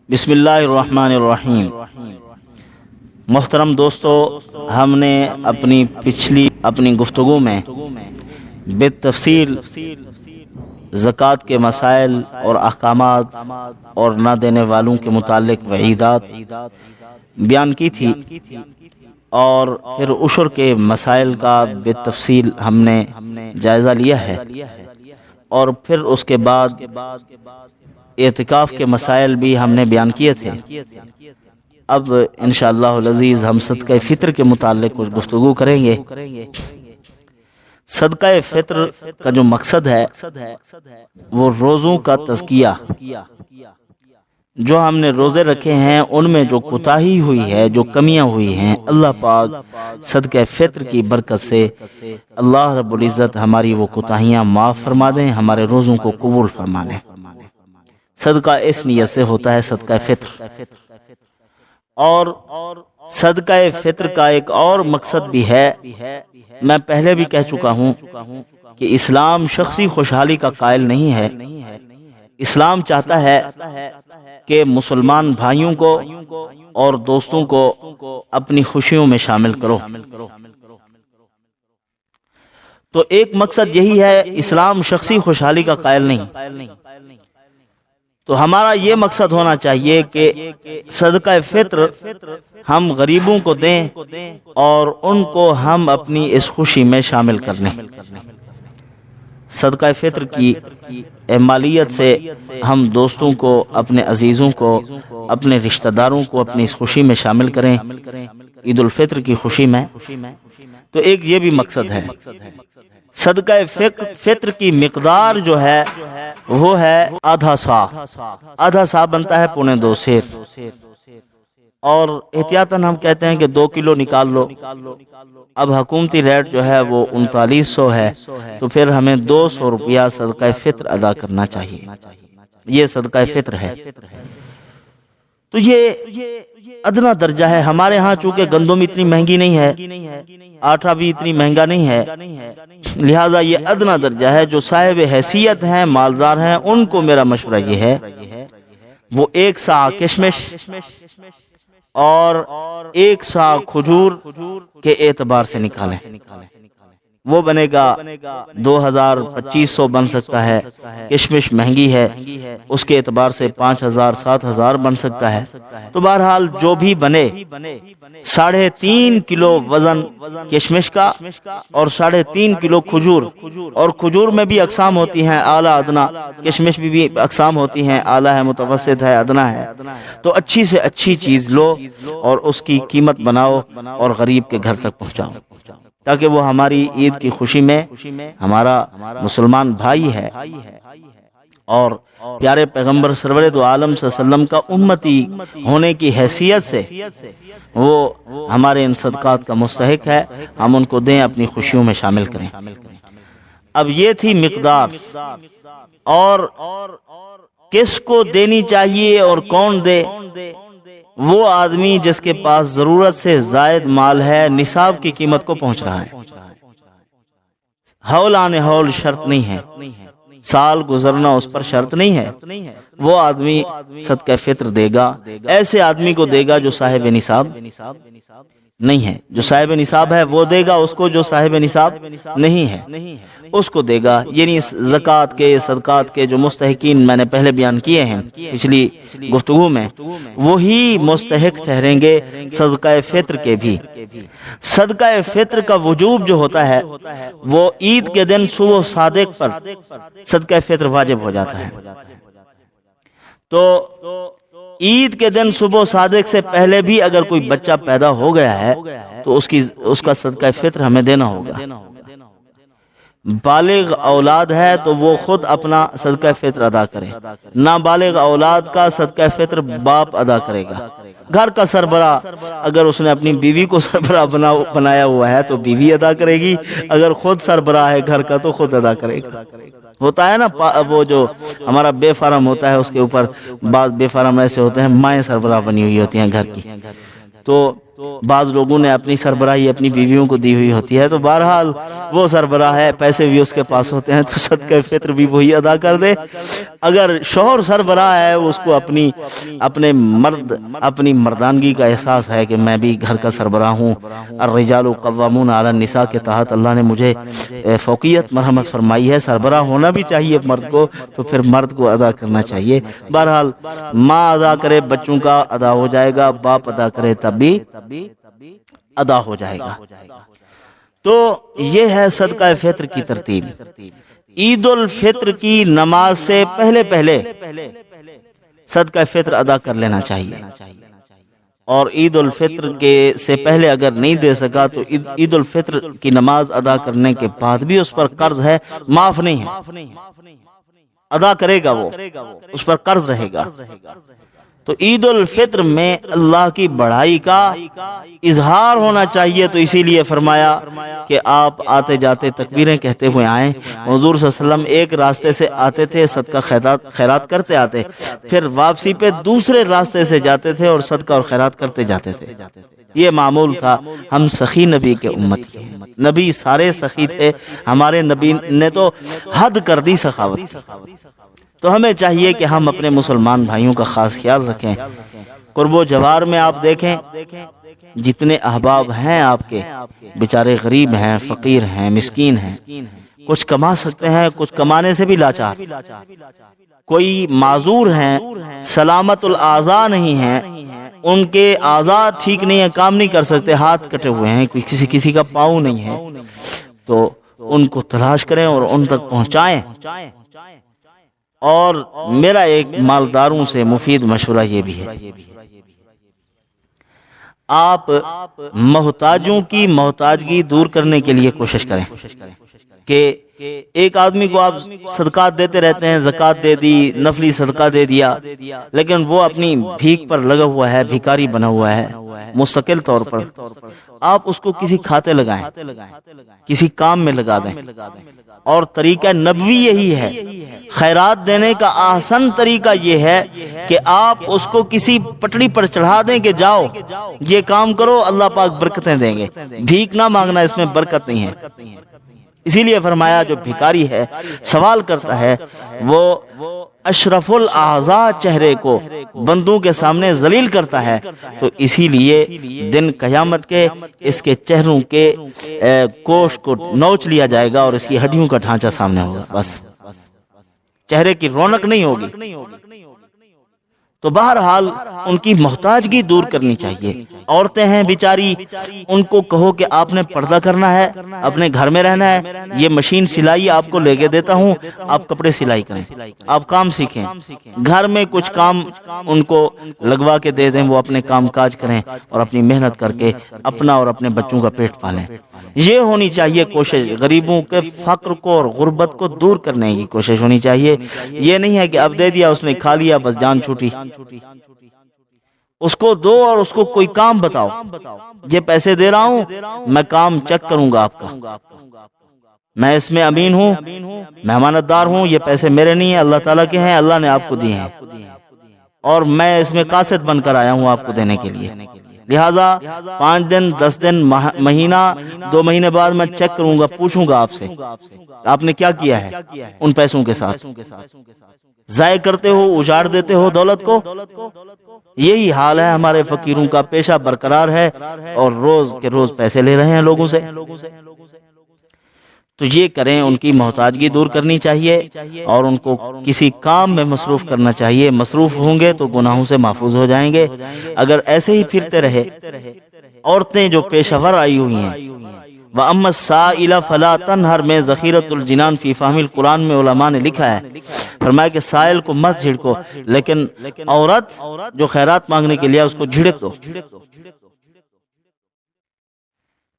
بسم اللہ الرحمن الرحیم۔ محترم دوستو، ہم نے اپنی گفتگو میں بالتفصیل زکوٰۃ کے مسائل اور احکامات اور نہ دینے والوں کے متعلق وعیدات بیان کی تھی، اور پھر عشر کے مسائل کا بالتفصیل ہم نے جائزہ لیا ہے، اور پھر اس کے بعد اعتکاف کے مسائل بھی ہم نے بیان کیے تھے۔ اب انشاءاللہ العزیز ہم صدقہ فطر کے متعلق کچھ گفتگو کریں گے۔ صدقہ فطر کا جو مقصد ہے وہ روزوں کا تزکیہ، جو ہم نے روزے رکھے ہیں ان میں جو کوتاہی ہوئی ہے، جو کمیاں ہوئی ہیں، اللہ پاک صدقہ فطر کی برکت سے اللہ رب العزت ہماری وہ کوتاہیاں معاف فرما دیں، ہمارے روزوں کو قبول فرما دیں۔ صدقہ اس نیت سے ہوتا ہے صدقہ فطر۔ اور صدقہ فطر کا ایک اور مقصد بھی ہے، میں پہلے بھی کہہ چکا ہوں کہ اسلام شخصی خوشحالی کا قائل نہیں ہے۔ اسلام چاہتا ہے کہ مسلمان بھائیوں کو اور دوستوں کو اپنی خوشیوں میں شامل کرو۔ تو ایک مقصد یہی ہے، اسلام شخصی خوشحالی کا قائل نہیں۔ تو ہمارا یہ مقصد ہونا چاہیے کہ صدقہ فطر ہم غریبوں کو دیں اور ان کو ہم اپنی اس خوشی میں شامل کر لیں۔ صدقہ فطر کی مالیت سے ہم دوستوں کو، اپنے عزیزوں کو، اپنے رشتہ داروں کو اپنی اس خوشی میں شامل کریں، عید الفطر کی خوشی میں۔ تو ایک یہ بھی مقصد ہے۔ صدقہ فطر کی مقدار جو ہے وہ ہے آدھا سا بنتا ہے 2.25 سیر، اور احتیاطاً ہم کہتے ہیں کہ 2 کلو نکال لو۔ اب حکومتی ریٹ جو ہے وہ 3900 ہے، تو پھر ہمیں 200 روپیہ صدقہ فطر ادا کرنا چاہیے۔ یہ صدقہ فطر ہے۔ تو یہ ادنا درجہ ہے۔ ہمارے ہاں چونکہ گندم اتنی مہنگی نہیں ہے، آٹا بھی اتنی مہنگا نہیں ہے، لہٰذا یہ ادنا درجہ ہے۔ جو صاحب حیثیت ہیں، مالدار ہیں، ان کو میرا مشورہ یہ ہے وہ 1 سا کشمش اور 1 سا کھجور کے اعتبار سے نکالیں۔ وہ بنے گا 2500 بن سکتا ہے۔ کشمش مہنگی ہے، اس کے اعتبار سے 5000 7000 بن سکتا ہے۔ تو بہرحال جو بھی بنے، 3.5 کلو وزن کشمش کا اور 3.5 کلو کھجور، اور کھجور میں بھی اقسام ہوتی ہیں، اعلیٰ ادنا، کشمش بھی اقسام ہوتی ہیں، اعلیٰ ہے، متوسط ہے، ادنا ہے۔ تو اچھی سے اچھی چیز لو اور اس کی قیمت بناؤ اور غریب کے گھر تک پہنچاؤ، تاکہ وہ ہماری عید کی خوشی میں ہمارا مسلمان بھائی ہے، اور پیارے پیغمبر سرور دو عالم صلی اللہ علیہ وسلم کا امتی ہونے کی حیثیت سے وہ ہمارے ان صدقات کا مستحق ہے۔ ہم ان کو دیں، اپنی خوشیوں میں شامل کریں۔ اب یہ تھی مقدار، اور کس کو دینی چاہیے اور کون دے؟ وہ آدمی جس کے پاس ضرورت سے زائد مال ہے، نصاب کی قیمت کو پہنچ رہا ہے۔ ہول آنے ہول شرط نہیں ہے، سال گزرنا اس پر شرط نہیں ہے، وہ آدمی صدقہ فطر دے گا۔ ایسے آدمی کو دے گا جو صاحب نصاب نہیں ہے۔ جو صاحب نصاب ہے وہ دے گا اس کو، جو صاحب نصاب نہیں ہے اس کو دے گا۔ یعنی زکوٰۃ کے، صدقات کے جو مستحقین میں نے پہلے بیان کیے ہیں پچھلی گفتگو میں، وہی مستحق ٹھہریں گے صدقہ فطر کے بھی۔ صدقہ فطر کا وجوب جو ہوتا ہے وہ عید کے دن صبح صادق پر صدقہ فطر واجب ہو جاتا ہے۔ تو عید کے دن صبح صادق سے پہلے بھی اگر کوئی بچہ پیدا ہو گیا ہے تو اس کا صدقہ فطر ہمیں دینا ہوگا۔ بالغ اولاد ہے تو وہ خود اپنا صدقہ فطر ادا کرے، نابالغ اولاد کا صدقہ فطر باپ ادا کرے گا۔ گھر کا سربراہ اگر اس نے اپنی بیوی کو سربراہ بنایا ہوا ہے تو بیوی ادا کرے گی، اگر خود سربراہ ہے گھر کا تو خود ادا کرے گا۔ ہوتا ہے نا، وہ جو ہمارا بے فارم ہوتا ہے اس کے اوپر بعض بے فارم ایسے ہوتے ہیں، مائیں سربراہ بنی ہوئی ہوتی ہیں گھر کی، تو بعض لوگوں نے اپنی سربراہی اپنی بیویوں کو دی ہوئی ہوتی ہے، تو بہرحال وہ سربراہ ہے، پیسے بھی اس کے پاس ہوتے ہیں، تو صدقہ فطر بھی وہی ادا کر دے۔ اگر شوہر سربراہ ہے، اس کو اپنی مردانگی کا احساس ہے کہ میں بھی گھر کا سربراہ ہوں، الرجال قوامون علی النساء کے تحت اللہ نے مجھے فوقیت مرحمت فرمائی ہے، سربراہ ہونا بھی چاہیے مرد کو، تو پھر مرد کو ادا کرنا چاہیے۔ بہرحال ماں ادا کرے بچوں کا ادا ہو جائے گا، باپ ادا کرے تب بھی ادا ہو جائے گا۔ تو یہ ہے صدقہ فطر کی ترتیب۔ عید الفطر کی نماز سے پہلے صدقہ فطر ادا کر لینا چاہیے، اور عید الفطر کے سے پہلے اگر نہیں دے سکا تو عید الفطر کی نماز ادا کرنے کے بعد بھی اس پر قرض ہے، معاف نہیں ہے، ادا کرے گا، وہ اس پر قرض رہے گا۔ تو عید الفطر میں اللہ کی بڑائی کا اظہار ہونا چاہیے، تو اسی لیے فرمایا کہ آپ آتے جاتے تکبیریں کہتے ہوئے آئیں۔ حضور صلی اللہ علیہ وسلم ایک راستے سے آتے تھے، صدقہ خیرات کرتے آتے، پھر واپسی پہ دوسرے راستے سے جاتے تھے اور صدقہ اور خیرات کرتے جاتے تھے۔ یہ معمول تھا۔ ہم سخی نبی کے امتی ہیں، نبی سارے سخی تھے، ہمارے نبی نے تو حد کر دی سخاوت۔ تو ہمیں چاہیے کہ ہم اپنے مسلمان بھائیوں کا خاص خیال رکھیں۔ قرب و جوار میں آپ دیکھیں، جتنے احباب ہیں آپ کے، بیچارے غریب ہیں، فقیر ہیں، مسکین ہیں، کچھ کما سکتے ہیں، کچھ کمانے سے بھی لاچار، کوئی معذور ہیں، سلامت الاعضاء نہیں ہیں، ان کے اعضاء ٹھیک نہیں ہیں، کام نہیں کر سکتے، ہاتھ کٹے ہوئے ہیں، کسی کا پاؤں نہیں ہے، تو ان کو تلاش کریں اور ان تک پہنچائیں۔ اور میرا ایک مالداروں سے مفید مشورہ یہ بھی ہے، آپ محتاجوں کی محتاجگی دور کرنے کے لیے کوشش کریں کہ ایک آدمی کو آپ صدقات دیتے رہتے ہیں، زکوٰۃ دے دی، نفلی صدقہ دے دیا، لیکن وہ اپنی بھیک پر لگا ہوا ہے، بھیکاری بنا ہوا ہے مستقل طور پر، آپ اس کو کسی کھاتے لگائیں، کسی کام میں لگا دیں۔ اور طریقہ نبوی یہی ہے، خیرات دینے کا آسان طریقہ یہ ہے کہ آپ اس کو کسی پٹڑی پر چڑھا دیں کہ جاؤ یہ کام کرو، اللہ پاک برکتیں دیں گے۔ بھیک نہ مانگنا، اس میں برکت نہیں ہے۔ اسی لیے فرمایا جو بھیکاری ہے، سوال کرتا ہے، وہ اشرف الاعضاء چہرے کو بندوں کے سامنے ذلیل کرتا ہے، تو اسی لیے دن قیامت کے اس کے چہروں کے گوشت کو نوچ لیا جائے گا اور اس کی ہڈیوں کا ڈھانچہ سامنے ہوگا، بس چہرے کی رونق نہیں ہوگی۔ تو بہرحال ان کی محتاجگی دور کرنی چاہیے۔ عورتیں ہیں بیچاری، ان کو کہو کہ آپ نے پردہ کرنا ہے، اپنے گھر میں رہنا ہے، یہ مشین سلائی آپ کو لے کے دیتا ہوں، آپ کپڑے سلائی کریں، آپ کام سیکھیں، گھر میں کچھ کام ان کو لگوا کے دے دیں، وہ اپنے کام کاج کریں اور اپنی محنت کر کے اپنا اور اپنے بچوں کا پیٹ پالیں۔ یہ ہونی چاہیے کوشش، غریبوں کے فقر کو اور غربت کو دور کرنے کی کوشش ہونی چاہیے۔ یہ نہیں ہے کہ اب دے دیا، اس نے کھا لیا، بس جان چھوٹی۔ اس کو دو اور اس کو کوئی کام بتاؤ، یہ پیسے دے رہا ہوں، میں کام چیک کروں گا آپ کا، میں اس میں امین ہوں، میں امانت دار ہوں، یہ پیسے میرے نہیں ہیں، اللہ تعالیٰ کے ہیں، اللہ نے آپ کو دیے ہیں، اور میں اس میں قاصد بن کر آیا ہوں آپ کو دینے کے لیے۔ لہٰذا 5 دن 10 دن مہینہ 2 مہینے بعد میں چیک کروں گا، پوچھوں گا آپ سے آپ نے کیا کیا ہے ان پیسوں کے ساتھ، ضائع کرتے ہو، اجاڑ دیتے ہو دولت کو۔ یہی حال ہے ہمارے فقیروں کا، پیشہ برقرار ہے اور روز کے روز پیسے لے رہے ہیں لوگوں سے۔ تو یہ کریں، ان کی محتاجگی دور کرنی چاہیے اور ان کو کسی کام میں مصروف کرنا چاہیے۔ مصروف ہوں گے تو گناہوں سے محفوظ ہو جائیں گے۔ اگر ایسے ہی پھرتے رہے، عورتیں جو پیشہ ور آئی ہوئی ہیں، وَأَمَّا السَّائِلَ فَلَا تَنْهَرْ میں ذخیرۃ الجنان فی فہم القرآن میں علماء نے لکھا ہے، فرمایا کہ سائل کو مت جھڑکو، لیکن عورت جو خیرات مانگنے کے لیے اس کو جھڑک دو،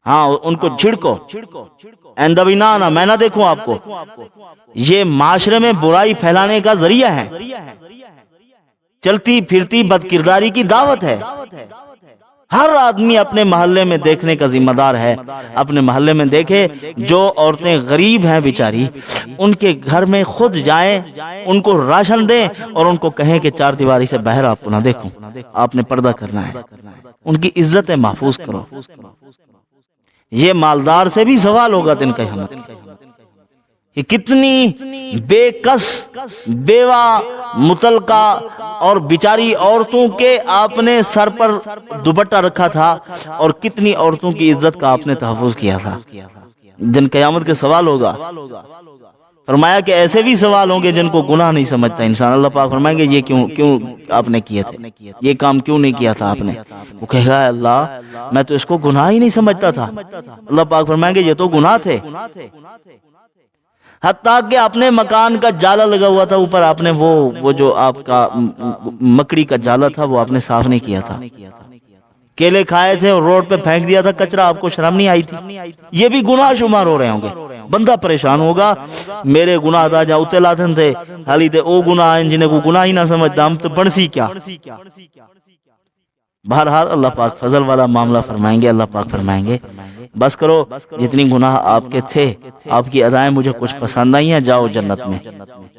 ہاں ان کو جھڑکو، آئندہ بھی نہ آنا، میں نہ دیکھوں آپ کو۔ یہ معاشرے میں برائی پھیلانے کا ذریعہ ہے، چلتی پھرتی بد کرداری کی دعوت ہے۔ ہر آدمی اپنے محلے میں دیکھنے کا ذمہ دار ہے، اپنے محلے میں دیکھے جو عورتیں غریب ہیں بیچاری، ان کے گھر میں خود جائیں، ان کو راشن دیں اور ان کو کہیں کہ چار دیواری سے باہر آپ کو نہ دیکھوں، آپ نے پردہ کرنا ہے، ان کی عزتیں محفوظ کرو۔ یہ مالدار سے بھی سوال ہوگا دن قیامت کہ کتنی بے کس، بیوہ، مطلقہ اور بیچاری عورتوں کے آپ نے سر پر دوپٹہ رکھا تھا اور کتنی عورتوں کی عزت کا آپ نے تحفظ کیا تھا۔ دن قیامت کے سوال ہوگا۔ فرمایا کہ ایسے بھی سوال ہوں گے جن کو گناہ نہیں سمجھتا انسان۔ اللہ پاک فرمائیں گے یہ کیوں آپ نے کیے تھے، یہ کام کیوں نہیں کیا تھا آپ نے؟ وہ کہے گا اللہ میں تو اس کو گناہ ہی نہیں سمجھتا تھا۔ اللہ پاک فرمائیں گے یہ تو گناہ تھے، حتیٰ کہ اپنے مکان کا جالا لگا ہوا تھا اوپر، آپ نے وہ جو آپ کا مکڑی کا جالا تھا وہ آپ نے صاف نہیں کیا تھا، کیلے کھائے تھے اور روڈ پہ پھینک دیا تھا کچرا، آپ کو شرم نہیں آئی تھی؟ یہ بھی گناہ شمار ہو رہے ہوں گے۔ بندہ پریشان ہوگا میرے گناہ دا جاؤتے لاتن تھے حالی تے او گناہ ہیں جنہیں کو گناہ ہی نہ سمجھتا، ہم تو بڑسی کیا۔ بہرحال اللہ پاک فضل والا معاملہ فرمائیں گے۔ اللہ پاک فرمائیں گے بس کرو، جتنی گناہ آپ کے تھے آپ کی ادائیں مجھے کچھ پسند نہیں ہیں، جاؤ جنت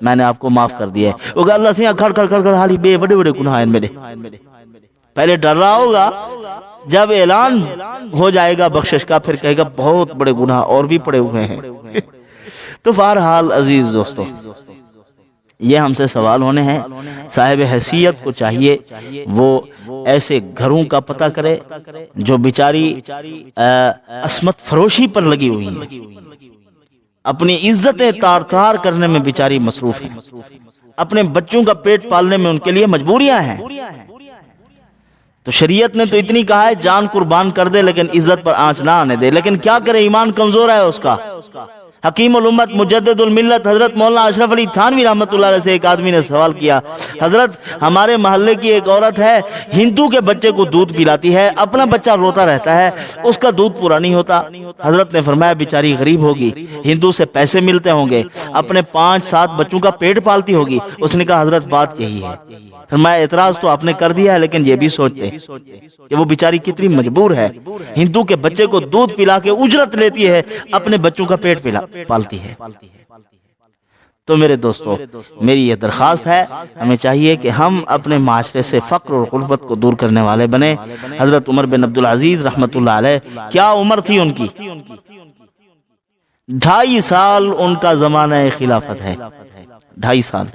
میں نے آپ کو معاف کر دیا ہے۔ وہ کہ اللہ سے کھڑ کھڑ کھڑ کھڑ حالی بے بڑے بڑے گناہ ہیں میرے۔ پہلے ڈر رہا ہوگا، جب اعلان ہو جائے گا بخشش کا پھر کہے گا بہت بڑے گناہ اور بھی پڑے ہوئے ہیں۔ تو بہرحال عزیز دوستو یہ ہم سے سوال ہونے ہیں۔ صاحب حیثیت کو چاہیے وہ ایسے گھروں کا پتہ کرے جو بیچاری عصمت فروشی پر لگی ہوئی ہیں، اپنی عزتیں تار تار کرنے میں بیچاری مصروف ہیں، اپنے بچوں کا پیٹ پالنے میں ان کے لیے مجبوریاں ہیں۔ تو شریعت نے تو اتنی کہا ہے جان قربان کر دے لیکن عزت پر آنچ نہ آنے دے، لیکن کیا کرے ایمان کمزور ہے اس کا۔ حکیم الامت مجدد الملت حضرت مولانا اشرف علی تھانوی رحمۃ اللہ علیہ سے ایک آدمی نے سوال کیا، حضرت ہمارے محلے کی ایک عورت ہے ہندو کے بچے کو دودھ پلاتی ہے، اپنا بچہ روتا رہتا ہے، اس کا دودھ پورا نہیں ہوتا۔ حضرت نے فرمایا بیچاری غریب ہوگی، ہندو سے پیسے ملتے ہوں گے، اپنے 5-7 بچوں کا پیٹ پالتی ہوگی۔ اس نے کہا حضرت بات یہی ہے۔ فرمایا اعتراض تو آپ نے کر دیا ہے لیکن یہ بھی سوچتے کہ وہ بیچاری کتنی مجبور ہے، ہندو کے بچے کو دودھ پلا کے اجرت لیتی ہے، اپنے بچوں کا پیٹ پالتی ہے۔ تو میرے دوستو میری یہ درخواست ہے، ہمیں چاہیے کہ ہم اپنے معاشرے سے فقر اور غربت کو دور کرنے والے بنے۔ حضرت عمر بن عبدالعزیز رحمۃ اللہ علیہ کیا عمر تھی ان کی؟ 2.5 سال ان کا زمانہ خلافت ہے، 2.5 سال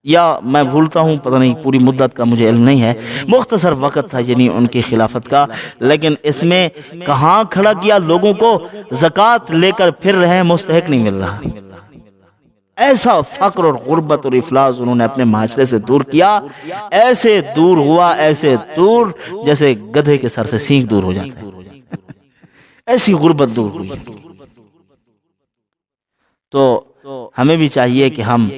یا میں بھولتا ہوں پتہ نہیں پوری مدت کا مجھے علم نہیں ہے، مختصر وقت تھا یعنی ان کی خلافت کا، لیکن اس میں کہاں کھڑا کیا لوگوں کو زکوٰۃ لے کر پھر رہے مستحق نہیں مل رہا۔ ایسا فقر اور غربت اور افلاس انہوں نے اپنے معاشرے سے دور کیا، ایسے دور ہوا، ایسے دور جیسے گدھے کے سر سے سینگ دور ہو جاتا ہے، ایسی غربت دور ہوئی۔ تو ہمیں بھی چاہیے کہ ہم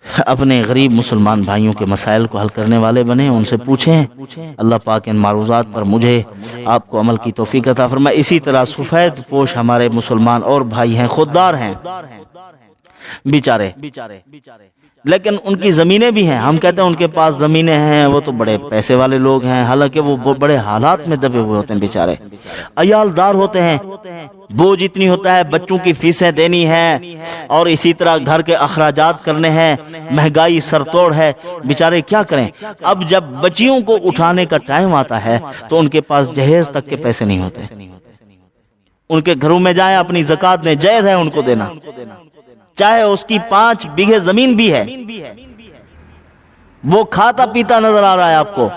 اپنے غریب مسلمان بھائیوں کے مسائل کو حل کرنے والے بنیں، ان سے پوچھیں۔ اللہ پاک ان معروضات پر مجھے آپ کو عمل کی توفیق عطا فرمائے۔ اسی طرح سفید پوش ہمارے مسلمان اور بھائی ہیں، خوددار ہیں بیچارے، لیکن ان کی زمینیں بھی ہیں، ہم کہتے ہیں ان کے پاس زمینیں ہیں، وہ تو بڑے پیسے والے لوگ ہیں، حالانکہ وہ بڑے حالات میں دبے ہوئے ہوتے ہیں بیچارے، عیالدار ہوتے ہیں، بوجھ اتنی ہوتا ہے، بچوں کی فیسیں دینی ہیں اور اسی طرح گھر کے اخراجات کرنے ہیں، مہنگائی سر توڑ ہے، بیچارے کیا کریں۔ اب جب بچیوں کو اٹھانے کا ٹائم آتا ہے تو ان کے پاس جہیز تک کے پیسے نہیں ہوتے، ان کے گھروں میں جائیں اپنی زکوٰۃ میں جائز ہے ان کو دینا، چاہے اس کی 5 بیگھے زمین بھی ہے، وہ کھاتا پیتا نظر آ رہا ہے آپ کو،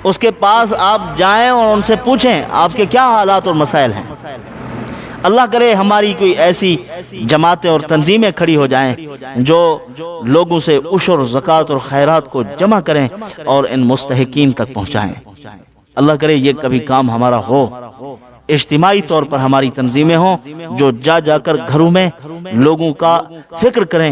اس کے پاس آپ جائیں اور ان سے پوچھیں آپ کے کیا حالات اور مسائل ہیں۔ اللہ کرے ہماری کوئی ایسی جماعتیں اور تنظیمیں کھڑی ہو جائیں جو لوگوں سے عشر اور زکوٰۃ اور خیرات کو جمع کریں اور ان مستحقین تک پہنچائیں۔ اللہ کرے یہ کبھی کام ہمارا ہو، اجتماعی طور پر ہماری تنظیمیں ہوں جو جا کر گھروں میں لوگوں کا فکر کریں